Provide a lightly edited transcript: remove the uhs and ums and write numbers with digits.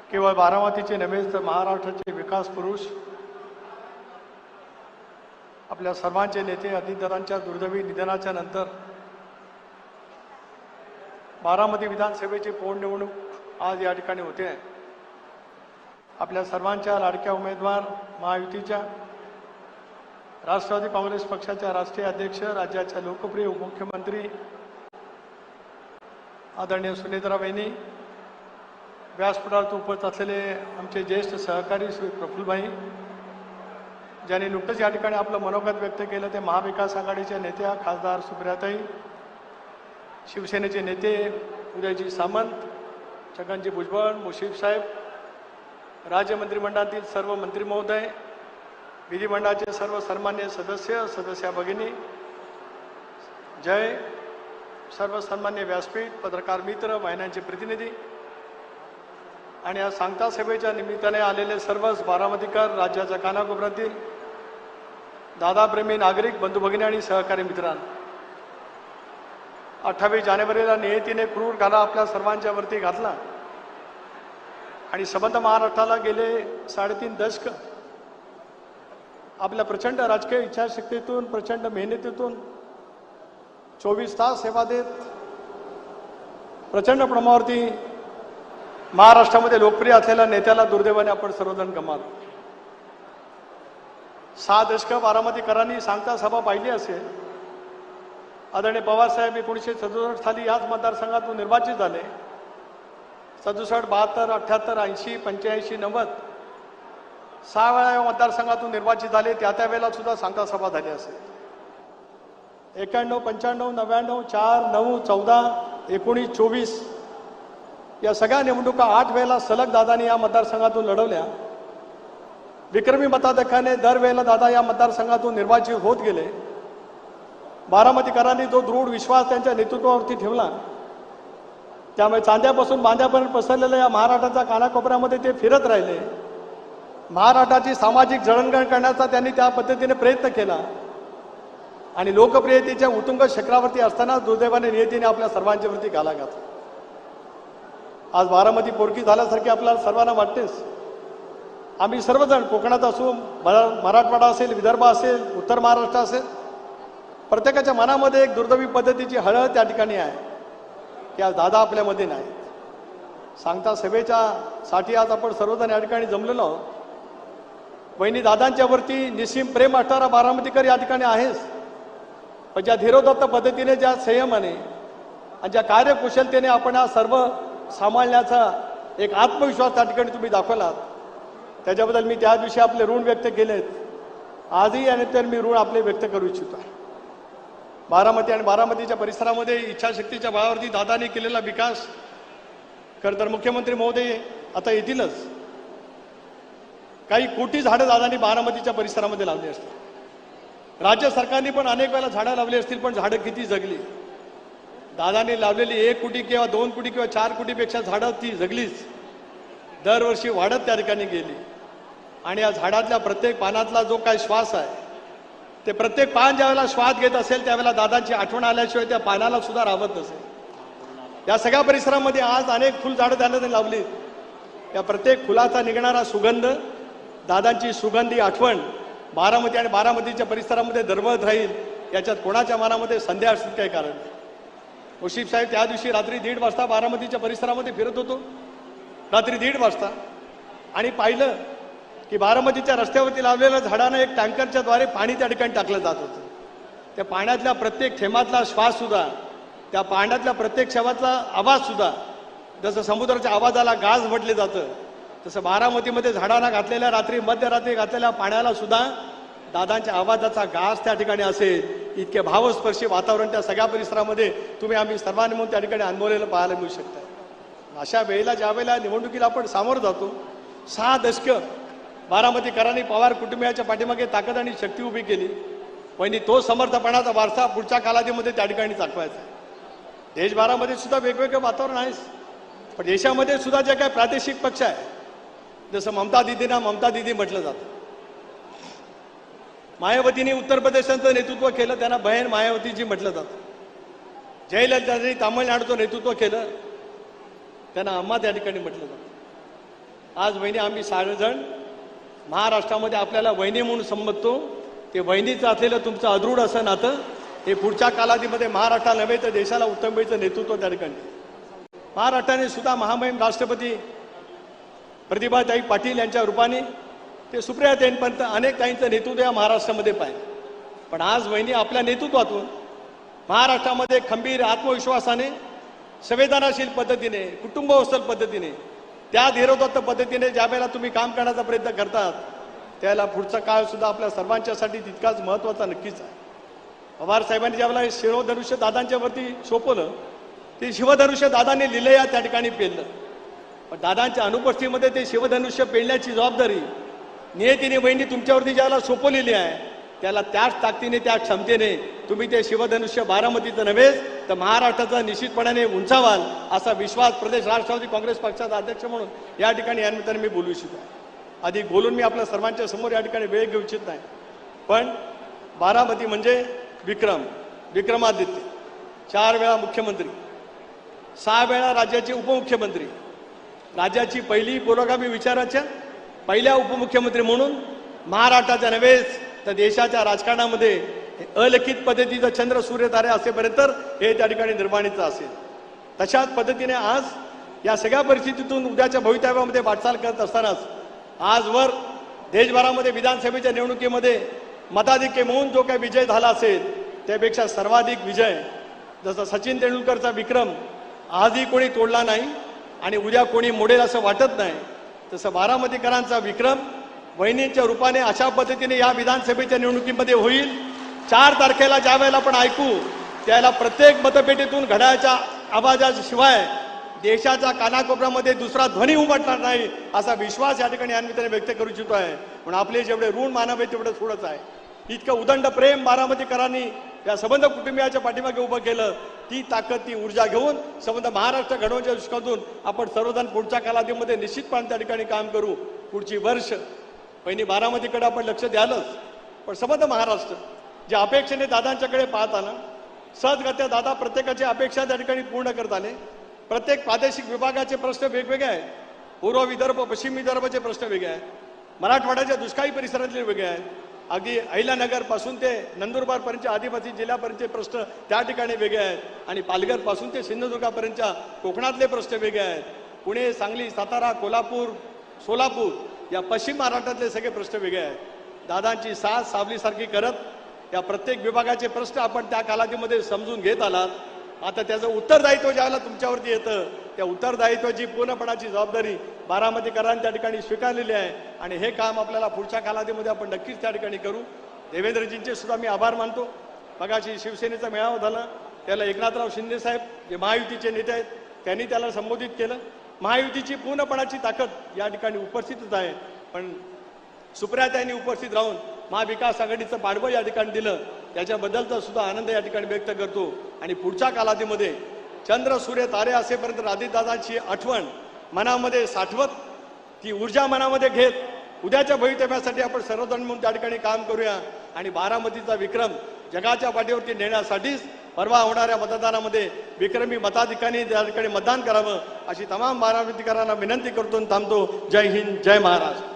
केवळ बारामतीचे नव्हे तर महाराष्ट्राचे विकास पुरुष, आपल्या सर्वांचे नेते अजितदादांच्या दुर्दैवी निधनाच्या नंतर बारामती विधानसभेची पोटनिवडणूक आज या ठिकाणी होते. आपल्या सर्वांच्या लाडक्या उमेदवार, महायुतीच्या राष्ट्रवादी काँग्रेस पक्षाच्या राष्ट्रीय अध्यक्ष, राज्याच्या लोकप्रिय उपमुख्यमंत्री आदरणीय सुनेत्राबाईंनी, व्यासपीठावर उपस्थित असलेले आमचे ज्येष्ठ सहकारी श्री प्रफुल्लभाई, ज्यांनी नुकतंच या ठिकाणी आपलं मनोगत व्यक्त केलं ते महाविकास आघाडीच्या नेत्या खासदार सुप्रियाताई, शिवसेनेचे नेते उदयजी सामंत, छगनजी भुजबळ, मुश्रीफ साहेब, राज्य मंत्रिमंडळातील सर्व मंत्री महोदय, विधिमंडळाचे सर्व सन्मान्य सदस्य भगिनी, जय, सर्व सन्मान्य व्यासपीठ, पत्रकार मित्र, वाहिन्यांचे प्रतिनिधी आणि या सांगता सभेच्या निमित्ताने आलेले सर्वच बारामतीकर, राज्याच्या कानाकोपऱ्यातील दादाप्रेमी नागरिक बंधू भगिनी आणि सहकारी मित्रांनो, 28 जानेवारीला नियतीने क्रूर घाला आपल्या सर्वांच्या वरती घातला आणि संबंध महाराष्ट्राला गेले 3.5 दशक आपल्या प्रचंड राजकीय इच्छाशक्तीतून, प्रचंड मेहनतीतून 24 तास सेवा देत प्रचंड प्रमाणावरती महाराष्ट्रामध्ये लोकप्रिय असलेल्या नेत्याला दुर्दैवाने आपण सर्वजण गमावलो. 6 दशक बारामतीकरांनी सांगता सभा पाहिली असेल. आदरणीय पवारसाहेब 1967 साली याच मतदारसंघातून निर्वाचित झाले. 67, 72, 78, 80, 85, 90 6 वेळा या मतदारसंघातून निर्वाचित झाले. त्या वेळेला सुद्धा सांगता सभा झाली असेल. 91, 95, 99, 4, 9, 14, 19, 24 या सगळ्या निवडणुका 8 वेळेला सलग दादांनी या मतदारसंघातून लढवल्या. विक्रमी मताधिक्याने दरवेळेला दादा या मतदारसंघातून निर्वाचित होत गेले. बारामतीकरांनी जो दृढ विश्वास त्यांच्या नेतृत्वावरती ठेवला, त्यामुळे चांद्यापासून बांद्यापर्यंत पसरलेल्या या महाराष्ट्राच्या कानाकोपऱ्यामध्ये ते फिरत राहिले. महाराष्ट्राची सामाजिक जळणघळण करण्याचा त्यांनी त्या पद्धतीने प्रयत्न केला आणि लोकप्रियतेच्या उत्तुंग शिखरावरती असताना दुर्दैवाने नियतीने आपल्या सर्वांच्या वरती घाला घातला. आज बारामती पोरकी झाल्यासारखी आपल्याला सर्वांना वाटतेच. आम्ही सर्वजण कोकणात असू, मराठवाडा असेल, विदर्भ असेल, उत्तर महाराष्ट्र असेल, प्रत्येकाच्या मनामध्ये एक दुर्दैवी पद्धतीची हळहळ त्या ठिकाणी आहे की आज दादा आपल्यामध्ये नाही. सांगता सभेच्या साठी आज आपण सर्वजण या ठिकाणी जमलेलो आहोत. वहिनी दादांच्या वरती निस्सीम प्रेम असणारा बारामतीकर या ठिकाणी आहेच, पण ज्या धीरोदत्त पद्धतीने, ज्या संयमाने आणि ज्या कार्यकुशलतेने आपण हा सर्व सांभाळण्याचा एक आत्मविश्वास त्या ठिकाणी तुम्ही दाखवलात, त्याच्याबद्दल मी त्या दिवशी आपले ऋण व्यक्त केलेत. आजही यानंतर मी ऋण आपले व्यक्त करू इच्छितो आहे. बारामती आणि बारामतीच्या परिसरामध्ये इच्छाशक्तीच्या बळावरती दादाने केलेला विकास, खरं तर मुख्यमंत्री महोदय आता येतीलच. काही कोटी झाडं दादांनी बारामतीच्या परिसरामध्ये लावली असतील. राज्य सरकारने पण अनेक वेळेला झाडं लावली असतील, पण झाडं किती जगली? दादाने लावलेली 1 कोटी किंवा 2 कोटी किंवा 4 कोटीपेक्षा झाडं ती जगलीच. दरवर्षी वाढत त्या ठिकाणी गेली आणि या झाडातल्या प्रत्येक पानातला जो काही श्वास आहे, ते प्रत्येक पान ज्यावेळेला श्वास घेत असेल त्यावेळेला दादांची आठवण आल्याशिवाय त्या पानाला सुद्धा राहत नसेल. या सगळ्या परिसरामध्ये आज अनेक फुलझाडं त्याने लावली. या प्रत्येक फुलाचा निघणारा सुगंध, दादांची सुगंधी आठवण बारामती आणि बारामतीच्या परिसरामध्ये दरवळत राहील, याच्यात कोणाच्या मनामध्ये संदेह असण्याचं काही कारण नाही. मुश्रीफ साहेब त्या दिवशी रात्री 1:30 वाजता बारामतीच्या परिसरामध्ये फिरत होतो, रात्री 1:30 वाजता, आणि पाहिलं की बारामतीच्या रस्त्यावरती लावलेल्या झाडांना एक टँकरच्या द्वारे पाणी त्या ठिकाणी टाकलं जात होतं. त्या पाण्यातल्या प्रत्येक थेंबातला श्वास सुद्धा, त्या पाण्यातल्या प्रत्येक क्षणातला आवाज सुद्धा, जसं समुद्राच्या आवाजाला गाज म्हटले जातं, तसं बारामतीमध्ये झाडांना घातलेल्या रात्री मध्यरात्री घातलेल्या पाण्याला सुद्धा दादांच्या आवाजाचा गाज त्या ठिकाणी असेल. इतके भावस्पर्शी वातावरण त्या सगळ्या परिसरामध्ये तुम्ही आम्ही सर्वांनी म्हणून त्या ठिकाणी अनुभवलेलं पाहायला मिळू शकतं. अशा वेळेला ज्या वेळेला निवडणुकीला आपण सामोरं जातो, 6 दशक बारामतीकरांनी पवार कुटुंबियाच्या पाठीमागे ताकद आणि शक्ती उभी केली. पण तो समर्थपणाचा वारसा पुढच्या कालावधीमध्ये त्या ठिकाणी दाखवायचा. देशभरामध्ये सुद्धा वेगवेगळे वातावरण आहेच, पण देशामध्ये सुद्धा जे काही प्रादेशिक पक्ष आहे, जसं ममता दिदींना ममता दिदी म्हटलं जातं. मायावतीने उत्तर प्रदेशाचं नेतृत्व केलं, त्यांना बहीण मायावतीजी म्हटलं जातं. जयललितांनी तामिळनाडूचं नेतृत्व केलं, त्यांना अम्मा त्या ठिकाणी म्हटलं जातं. आज वहिनी आम्ही सारेजण महाराष्ट्रामध्ये आपल्याला वहिनी म्हणून संबोधतो. ते वहिनीचं असलेलं तुमचं अदृढ असं नातं हे पुढच्या कालावधीमध्ये महाराष्ट्राला नव्हे तर देशाला उत्तमतेचं नेतृत्व त्या ठिकाणी. महाराष्ट्राने सुद्धा महामहिम राष्ट्रपती प्रतिभाताई पाटील यांच्या रूपाने ते सुप्रियाताईंपर्यंत अनेक ताईंचं नेतृत्व या महाराष्ट्रामध्ये पाहिजे. पण आज वहिनी आपल्या नेतृत्वातून महाराष्ट्रामध्ये खंबीर आत्मविश्वासाने संवेदनाशील पद्धतीने कुटुंबवस्थल पद्धतीने त्या धीरोदात्त पद्धतीने ज्या वेळेला तुम्ही काम करण्याचा प्रयत्न करतात त्याला पुढचा काळ सुद्धा आपल्या सर्वांच्यासाठी तितकाच महत्त्वाचा नक्कीच आहे. पवार साहेबांनी ज्यावेळेला शिवधनुष्य दादांच्या वरती सोपवलं ते शिवधनुष्य दादांनी लिहिलं त्या ठिकाणी पेललं. पण दादांच्या अनुपस्थितीमध्ये ते शिवधनुष्य पेलण्याची जबाबदारी नियतीने वहिनी तुमच्यावरती ज्याला सोपवलेली आहे त्याला त्याच ताकदीने त्या क्षमतेने तुम्ही ते शिवधनुष्य बारामतीचं नव्हे तर महाराष्ट्राचा निश्चितपणाने उंचावाल असा विश्वास प्रदेश राष्ट्रवादी काँग्रेस पक्षाचा अध्यक्ष म्हणून या ठिकाणी या निमित्ताने मी बोलू इच्छितो. अधिक बोलून मी आपल्या सर्वांच्या समोर या ठिकाणी वेळ घेऊ इच्छित नाही. पण बारामती म्हणजे विक्रमादित्य 4 वेळा मुख्यमंत्री 6 वेळा राज्याचे उपमुख्यमंत्री राज्याची पहिली पुरोगामी विचाराच्या पहिल्या उपमुख्यमंत्री म्हणून महाराष्ट्राच्या नव्हे तर देशाच्या राजकारणामध्ये अलिखित पद्धतीचं चंद्र सूर्य तारे असेपर्यंत हे त्या ठिकाणी निर्माणीचं असेल. तशाच पद्धतीने आज या सगळ्या परिस्थितीतून उद्याच्या भवितव्यामध्ये वाटचाल करत असतानाच आजवर देशभरामध्ये विधानसभेच्या निवडणुकीमध्ये मताधिक्य म्हणून जो काही विजय झाला असेल त्यापेक्षा सर्वाधिक विजय जसं सचिन तेंडुलकरचा विक्रम आजही कोणी तोडला नाही आणि उद्या कोणी मोडेल असं वाटत नाही तसं बारामतीकरांचा विक्रम वहिनींच्या रूपाने अशा पद्धतीने या विधानसभेच्या निवडणुकीमध्ये होईल. 4 तारखेला ज्या वेळेला आपण ऐकू त्याला प्रत्येक मतपेटीतून घड्याळाच्या आवाजाशिवाय देशाच्या कानाकोपऱ्यामध्ये दुसरा ध्वनी उमटणार नाही असा विश्वास या ठिकाणी या निमित्ताने व्यक्त करू इच्छितो आहे. म्हणून आपले जेवढे ऋण मानव आहे तेवढं थोडंच आहे. इतकं उदंड प्रेम बारामतीकरांनी या संबंध कुटुंबियाच्या पाठीमागे उभं केलं. ती ताकद ती ऊर्जा घेऊन संबंध महाराष्ट्र घडवण्याच्या दृष्टीतून आपण सर्वजण पुढच्या कालावधीमध्ये निश्चितपणे त्या ठिकाणी काम करू. पुढची वर्ष पहिली बारामतीकडे आपण लक्ष द्यालच पण संबंध महाराष्ट्र ज्या अपेक्षेने दादांच्याकडे पाहत आला सहजगत्या दादा प्रत्येकाची अपेक्षा त्या ठिकाणी पूर्ण करत आले. प्रत्येक प्रादेशिक विभागाचे प्रश्न वेगवेगळे आहेत. पूर्व विदर्भ पश्चिम विदर्भाचे प्रश्न वेगळे आहेत. मराठवाड्याच्या दुष्काळी परिसरातले वेगळे आहेत. अगदी अहिल्यानगर पासून ते नंदुरबार पर्यंतचे आदिवासी जिल्ह्यापर्यंतचे प्रश्न त्या ठिकाणी वेगळे आहेत आणि पालघर पासून ते सिंधुदुर्गापर्यंतच्या कोकणातले प्रश्न वेगळे आहेत. पुणे सांगली सातारा कोल्हापूर सोलापूर या पश्चिम महाराष्ट्रातले सगळे प्रश्न वेगळे आहेत. दादांची साथ सावलीसारखी करत या प्रत्येक विभागाचे प्रश्न आपण त्या कालावधीमध्ये समजून घेत आलात. आता त्याचं उत्तरदायित्व ज्यावेळेला तुमच्यावरती येतं त्या उत्तरदायित्वाची पूर्णपणाची जबाबदारी बारामतीकरांनी त्या ठिकाणी स्वीकारलेली आहे आणि हे काम आपल्याला पुढच्या कालावधीमध्ये आपण नक्कीच त्या ठिकाणी करू. देवेंद्रजींचे सुद्धा मी आभार मानतो. मगाशी शिवसेनेचा मेळावा झाला त्याला एकनाथराव शिंदे साहेब जे महायुतीचे नेते आहेत त्यांनी त्याला संबोधित केलं. महायुतीची पूर्णपणाची ताकद या ठिकाणी उपस्थितच आहे. पण सुप्रियाताईंनी उपस्थित राहून महाविकास आघाडीचं पाठबळ या ठिकाणी दिलं त्याच्याबद्दलचा सुद्धा आनंद या ठिकाणी व्यक्त करतो. आणि पुढच्या कालावधीमध्ये चंद्र सूर्य तारे असेपर्यंत राजदादांची आठवण मनामध्ये साठवत ती ऊर्जा मनामध्ये घेत उद्याच्या भवितव्यासाठी आपण सर्वजण म्हणून त्या ठिकाणी काम करूया आणि बारामतीचा विक्रम जगाच्या पाठीवरती नेण्यासाठीच परवा होणाऱ्या मतदानामध्ये विक्रमी मताधिकाऱ्यांनी त्या ठिकाणी मतदान करावं अशी तमाम बारामतीकरांना विनंती करतो. थांबतो. जय हिंद जय महाराष्ट्र.